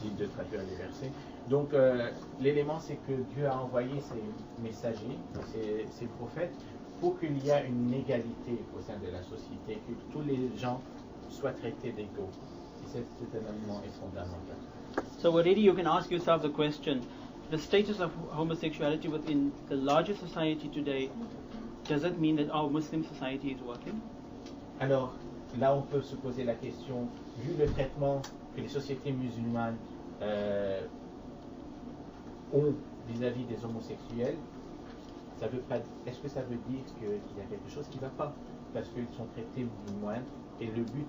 difficile de traduire les versets. Donc l'élément, c'est que Dieu a envoyé ses messagers, ses prophètes, pour qu'il y ait une égalité au sein de la société, que tous les gens soient traités d'égaux. Et cet élément est fondamental. So already you can ask yourself the question, the status of homosexuality within the larger society today, does it mean that our Muslim society is working? Alors, là on peut se poser la question, vu le traitement que les sociétés musulmanes ont vis-à-vis des homosexuels, est-ce que ça veut dire qu'il y a quelque chose qui ne va pas? Parce qu'ils sont traités musulmans, et le but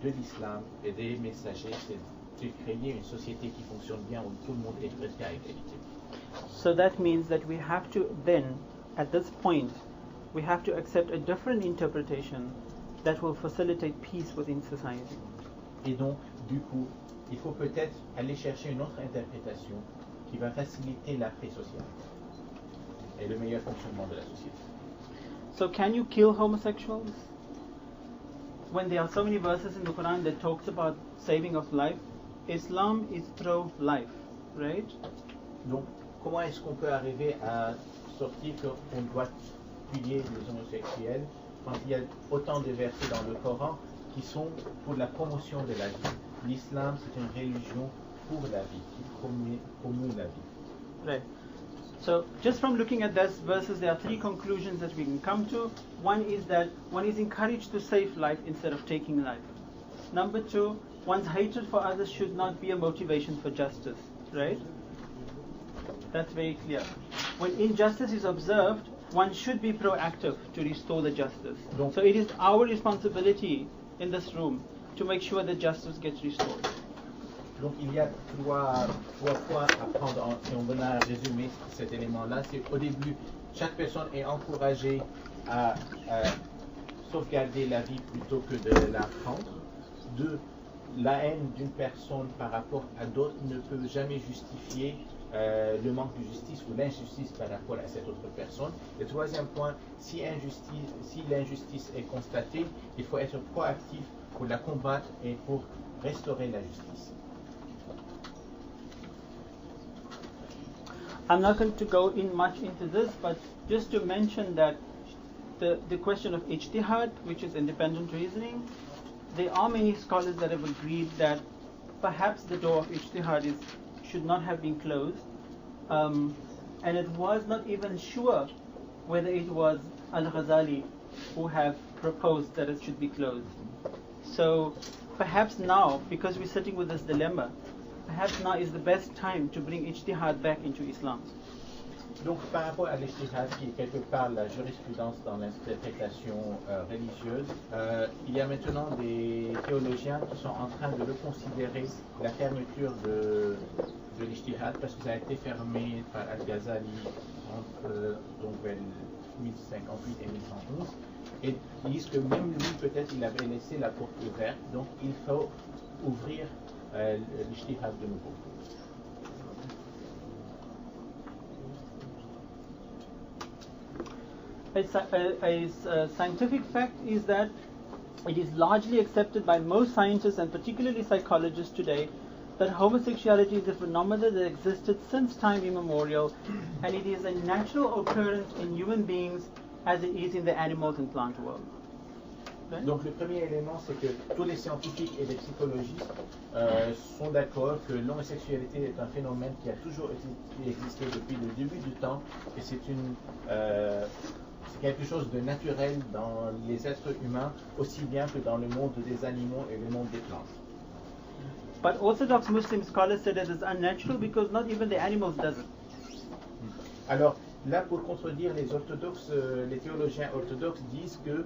de l'islam et des messagers, c'est de créer une société qui fonctionne bien, où tout le monde est traité à égalité. So that means that we have to then, at this point, we have to accept a different interpretation that will facilitate peace within society. Et donc, du coup, il faut peut-être aller chercher une autre interprétation qui va faciliter la paix sociale et le meilleur fonctionnement de la société. So can you kill homosexuals? When there are so many verses in the Quran that talks about saving of life, Islam is pro-life, right? Donc, comment est-ce qu'on peut arriver à sortir qu'on doit tuer les homosexuels quand il y a autant de versets dans le Coran qui sont pour la promotion de la vie? L'islam, c'est une religion pour la vie, qui promeut la vie. Right. So, just from looking at those verses, there are three conclusions that we can come to. One is that one is encouraged to save life instead of taking life. Number two, one's hatred for others should not be a motivation for justice, right? That's very clear. When injustice is observed, one should be proactive to restore the justice. So it is our responsibility in this room to make sure that justice gets restored. Donc il y a trois points à prendre si on venait à résumer cet élément-là. C'est au début, chaque personne est encouragée à sauvegarder la vie plutôt que de la prendre. Deux, la haine d'une personne par rapport à d'autres ne peut jamais justifier le manque de justice ou l'injustice par rapport à cette autre personne. Le troisième point, si l'injustice est constatée, il faut être proactif pour la combattre et pour restaurer la justice. I'm not going to go in much into this, but just to mention that the question of ijtihad, which is independent reasoning, there are many scholars that have agreed that perhaps the door of ijtihad should not have been closed, and it was not even sure whether it was Al-Ghazali who have proposed that it should be closed. So perhaps now, because we're sitting with this dilemma, perhaps now is the best time to bring ijtihad back into Islam. Donc par rapport à l'ijtihad, qui est quelque part la jurisprudence dans l'interprétation religieuse, il y a maintenant des théologiens qui sont en train de reconsidérer la fermeture de l'ijtihad, parce que ça a été fermé par Al-Ghazali entre vers 1058 et 1111, et ils disent que même lui peut-être il avait laissé la porte ouverte, donc il faut ouvrir l'ijtihad de nouveau. A scientific fact is that it is largely accepted by most scientists and particularly psychologists today that homosexuality is a phenomenon that existed since time immemorial, and it is a natural occurrence in human beings as it is in the animals and plant world. Okay? Donc le premier élément, c'est que tous les scientifiques et les psychologistes sont d'accord que l'homosexualité est un phénomène qui a toujours existé depuis le début du temps, et c'est quelque chose de naturel dans les êtres humains, aussi bien que dans le monde des animaux et le monde des plantes. But Orthodox Muslim scholars say that it's unnatural because not even the animals does it. Alors là, pour contredire les orthodoxes, les théologiens orthodoxes disent que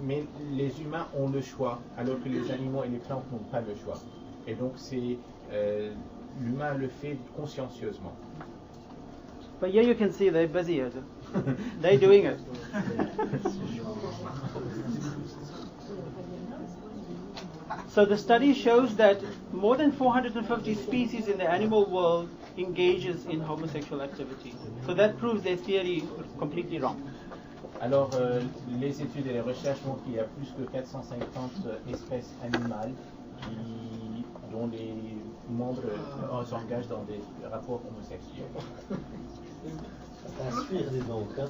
mais les humains ont le choix, alors que les animaux et les plantes n'ont pas le choix. Et donc l'humain le fait consciencieusement. But here you can see they're busy here. They're doing it. So the study shows that more than 450 species in the animal world engages in homosexual activity. So that proves their theory completely wrong. Alors les études et les recherches montrent qu'il y a plus de 450 espèces animales qui dont les membres s'engagent dans des rapports homosexuels. Ça inspire, dis donc. Hein.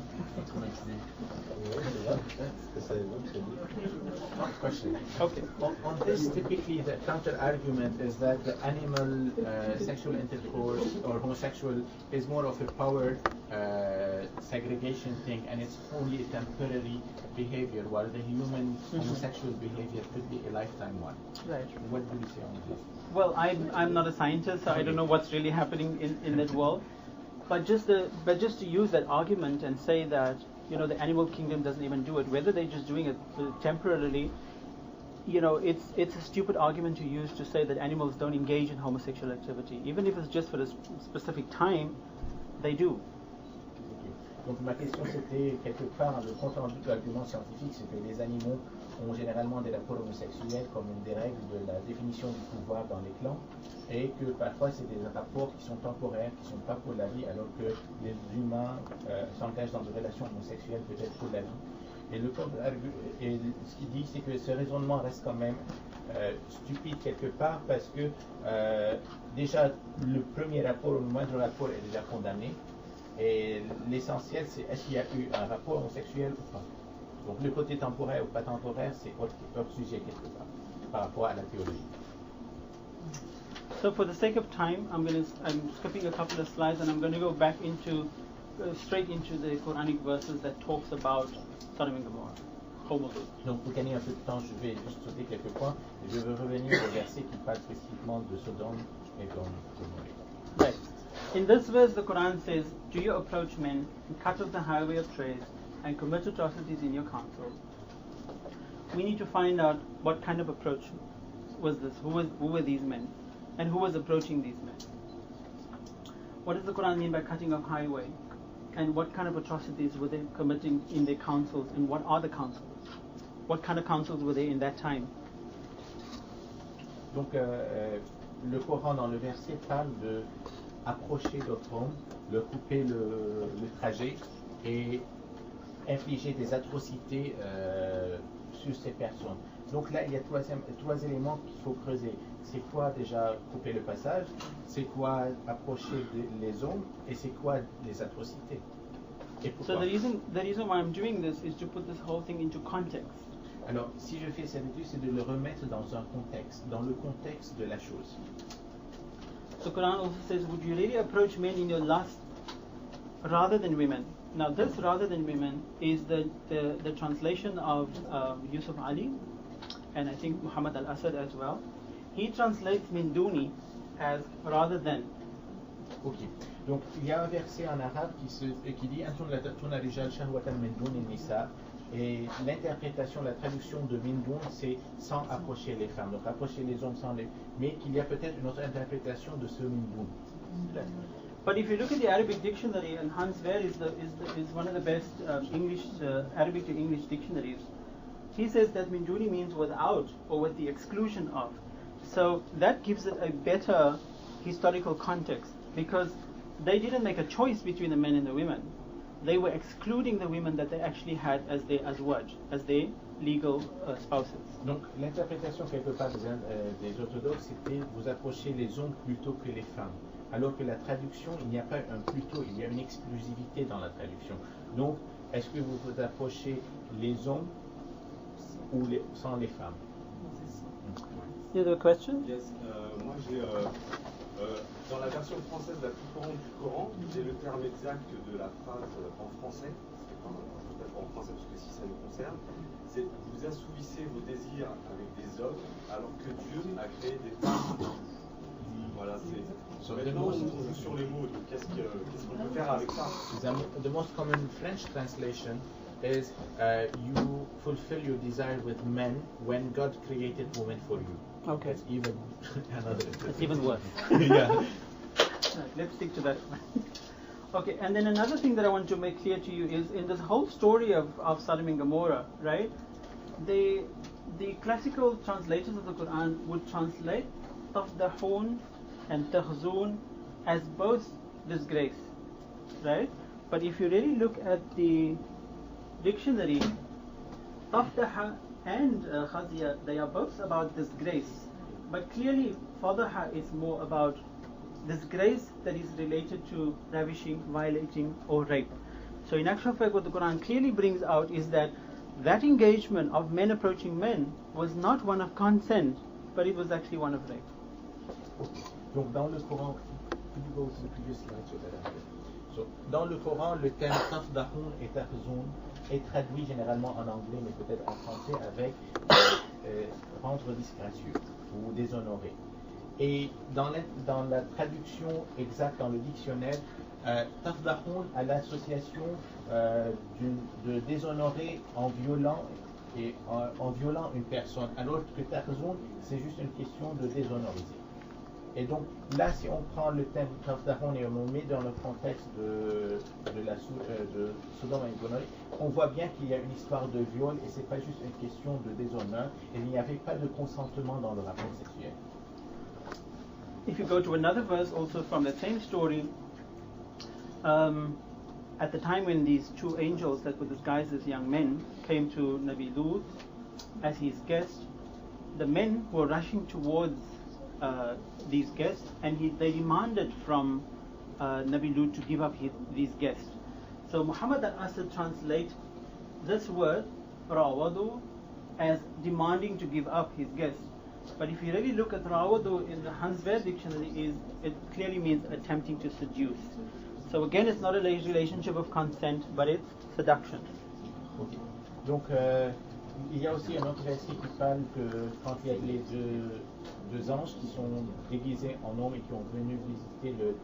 Okay. On this, typically the counter-argument is that the animal sexual intercourse or homosexual is more of a power segregation thing, and it's only a temporary behavior, while the human homosexual behavior could be a lifetime one. Right. What do you say on this? Well, I'm not a scientist, so I don't know what's really happening in that world. But just to use that argument and say that the animal kingdom doesn't even do it, whether they're just doing it temporarily, it's a stupid argument to use to say that animals don't engage in homosexual activity, even if it's just for a specific time, they do. Donc ma question c'était quelque part le compte rendu de l'argument scientifique, c'est que les animaux ont généralement des rapports homosexuels comme une des règles de la définition du pouvoir dans les clans, et que parfois c'est des rapports qui sont temporaires, qui ne sont pas pour la vie, alors que les humains s'engagent dans des relations homosexuelles peut-être pour la vie. Et ce qu'il dit, c'est que ce raisonnement reste quand même stupide quelque part, parce que déjà le premier rapport, le moindre rapport est déjà condamné. Et l'essentiel, c'est est-ce qu'il y a eu un rapport homosexuel ou pas. Donc le côté temporaire ou pas temporaire, c'est autre sujet quelque part par rapport à la théologie. So for the sake of time, I'm skipping a couple of slides, and I'm going to go back straight into the Quranic verses that talks about Sodom and Gomorrah. Donc pour gagner un peu de temps, je vais juste sauter quelques points. Et je veux revenir au verset qui parle spécifiquement de Sodome et Gomorrah. Right. In this verse, the Quran says, "Do you approach men and cut off the highway of praise and commit atrocities in your council?" We need to find out what kind of approach was this. Who were these men, and who was approaching these men? What does the Quran mean by cutting off highway, and what kind of atrocities were they committing in their councils, and what are the councils? What kind of councils were there in that time? Donc le Coran dans le verset parle de approcher d'autres hommes, leur couper le trajet et infliger des atrocités sur ces personnes. Donc là, il y a trois éléments qu'il faut creuser. C'est quoi déjà couper le passage, c'est quoi approcher les hommes, et c'est quoi les atrocités. Et pourquoi? So the reason why I'm doing this is to put this whole thing into context. Alors, si je fais cette étude, c'est de le remettre dans un contexte, dans le contexte de la chose. The Quran also says, "Would you really approach men in your lust rather than women?" Now, this "rather than women" is the translation of Yusuf Ali, and I think Muhammad al-Assad as well. He translates min duni as rather than. Ok. Donc, il y a un verset en arabe qui dit Antum la ta'tuna rijal shahwatan min duni nisa. Et l'interprétation, la traduction de Mindoun, c'est sans approcher les femmes, donc approcher les hommes sans les... Mais qu'il y a peut-être une autre interprétation de ce Mindoun. But if you look at the Arabic dictionary, and Hans Wehr is one of the best English Arabic to English dictionaries, he says that Minduni means without or with the exclusion of. So that gives it a better historical context, because they didn't make a choice between the men and the women. They were excluding the women that they actually had as their azwaj, as their legal spouses. Donc l'interprétation quelque part des orthodoxes, c'était vous approchez les hommes plutôt que les femmes. Alors que la traduction, il n'y a pas un plutôt, il y a une exclusivité dans la traduction. Donc, est-ce que vous vous approchez les hommes ou sans les femmes? You have a question? Yes, moi j'ai dans la version française la plus courante du Coran, j'ai le terme exact de la phrase en français, enfin, je ne sais pas en français parce que si ça nous concerne, c'est vous assouvissez vos désirs avec des hommes alors que Dieu a créé des femmes. Voilà, c'est. Maintenant, on joue sur les mots, donc qu'est-ce qu'on peut faire avec ça? The most common French translation is you fulfill your desire with men when God created women for you. Okay. That's even another. It's even worse. Yeah. Right, let's stick to that. Okay, and then another thing that I want to make clear to you is in this whole story of Sodom and Gomorrah, right? The classical translators of the Quran would translate tafdahun and tahzun as both disgrace, right? But if you really look at the dictionary, tafdah and khaziyah, they are both about disgrace. But clearly, fadaha is more about disgrace that is related to ravishing, violating, or rape. So in actual fact, what the Quran clearly brings out is that engagement of men approaching men was not one of consent, but it was actually one of rape. Donc dans le Coran, dans le Coran, le terme tafdahun et tafzoun est traduit généralement en anglais, mais peut-être en français, avec rendre disgracieux ou déshonorer. Et dans la traduction exacte dans le dictionnaire, tafdahun a l'association de déshonorer en violant une personne, alors que tafzoun, c'est juste une question de déshonoriser. Et donc là, si on prend le thème tafdahun et on le met dans le contexte de Sodome et Gomorrhe, on voit bien qu'il y a une histoire de viol et c'est pas juste une question de déshonneur et il n'y avait pas de consentement dans le rapport sexuel. If you go to another verse also from the same story, at the time when these two angels that were disguised as young men came to Nabi Lut as his guest, the men were rushing towards these guests, and they demanded from Nabi Lut to give up these guests. So Muhammad al-Asad translates this word, rawadu, as demanding to give up his guests. But if you really look at rawadu in the Hansberg dictionary, it clearly means attempting to seduce. So again, it's not a relationship of consent, but it's seduction. Okay. Donc, il y a aussi un autre verset qui parle que quand il y a les deux anges qui sont déguisés en hommes et qui ont venu visiter le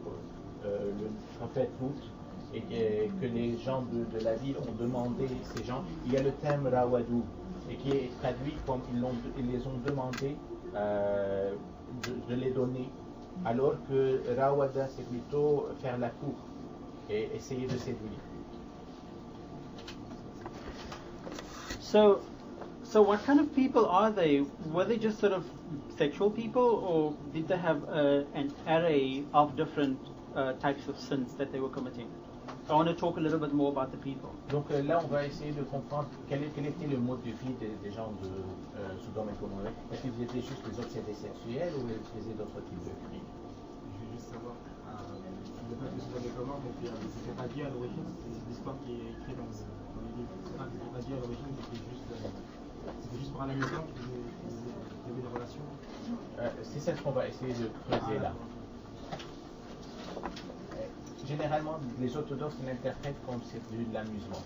prophète Lut et que les gens de la ville ont demandé ces gens, il y a le thème rawadu et qui est traduit comme ils les ont demandé de les donner, alors que rawada c'est plutôt faire la cour et essayer de séduire. So what kind of people are they? Were they just sort of sexual people, or did they have an array of different types of sins that they were committing? So I want to talk a little bit more about the people. Donc là, on va essayer de comprendre quel était le mode de vie des gens de Sodome et Gomorrhe. Est-ce qu'ils étaient juste des obsédés sexuels ou ils faisaient d'autres types de crimes? Je veux juste savoir, le peuple de Sodome et Gomorrhe, c'était pas Dieu à l'origine, c'est l'histoire qui est écrite dans les livres. C'était pas Dieu à l'origine, c'était juste pour un amusement qu'ils avaient des relations. C'est ça ce qu'on va essayer de creuser là. Généralement, les orthodoxes l'interprètent comme c'est de l'amusement.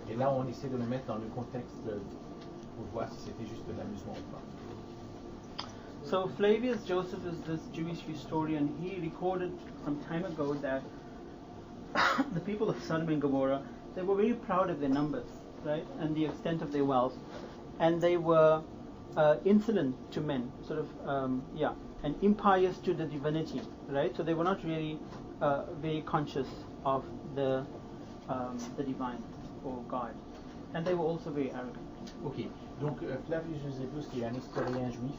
Et là, on essaie de le mettre dans le contexte pour voir si c'était juste de l'amusement ou pas. So Flavius Joseph is this Jewish historian. He recorded some time ago that the people of Sodom and Gomorrah, they were very proud of their numbers, right, and the extent of their wealth, and they were insolent to men, sort of, and impious to the divinity, right? So they were not really very conscious of the divine or God, and they were also very arrogant. Ok, donc Flavius Josephus, qui est un historien juif,